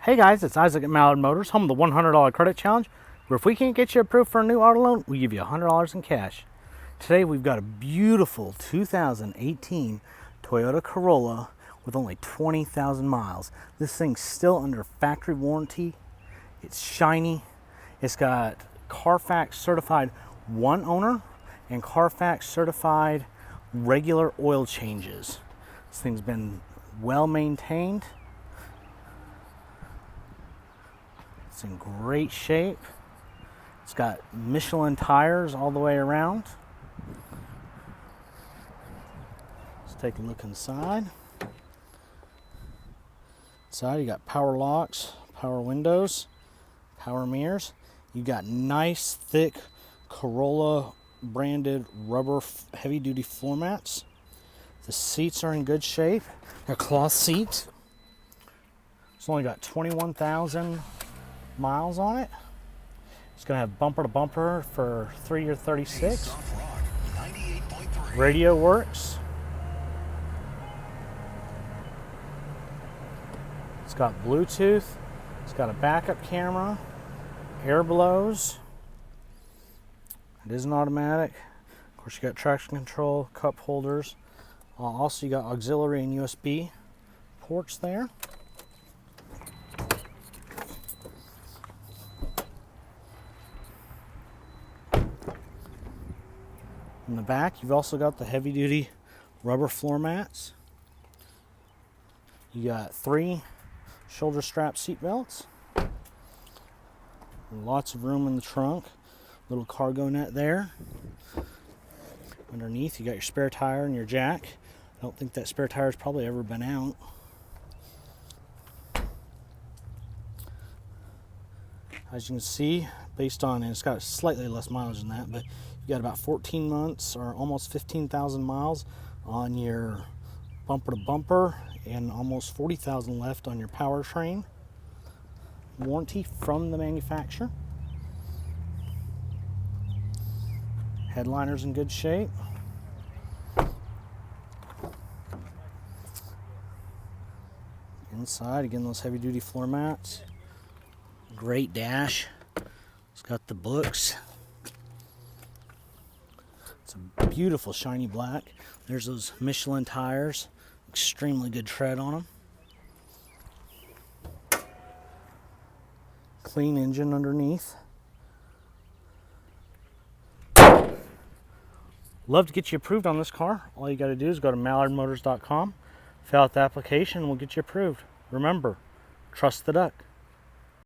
Hey guys, it's Isaac at Mallard Motors, home of the $100 credit challenge, where if we can't get you approved for a new auto loan, we give you $100 in cash. Today we've got a beautiful 2018 Toyota Corolla with only 20,000 miles. This thing's still under factory warranty. It's shiny. It's got Carfax certified one owner and Carfax certified regular oil changes. This thing's been well maintained. It's in great shape. It's got Michelin tires all the way around. Let's take a look inside. Inside you got power locks, power windows, power mirrors. You got nice thick Corolla branded rubber heavy duty floor mats. The seats are in good shape. They're cloth seats. It's only got 21,000 miles on it. It's going to have bumper to bumper for 3-year 36. Radio works. It's got Bluetooth. It's got a backup camera. Air blows. It is an automatic. Of course, you got traction control, cup holders. Also, you got auxiliary and USB ports there. In the back, you've also got the heavy-duty rubber floor mats. You got 3 shoulder strap seat belts. Lots of room in the trunk. Little cargo net there. Underneath, you got your spare tire and your jack. I don't think that spare tire's probably ever been out. As you can see, based on, and it's got slightly less mileage than that, but you got about 14 months or almost 15,000 miles on your bumper to bumper and almost 40,000 left on your powertrain. Warranty from the manufacturer. Headliner's in good shape. Inside, again, those heavy duty floor mats. Great dash. It's got the books. It's a beautiful shiny black. There's those Michelin tires. Extremely good tread on them. Clean engine underneath. Love to get you approved on this car. All you got to do is go to mallardmotors.com, fill out the application, and we'll get you approved. Remember, trust the duck.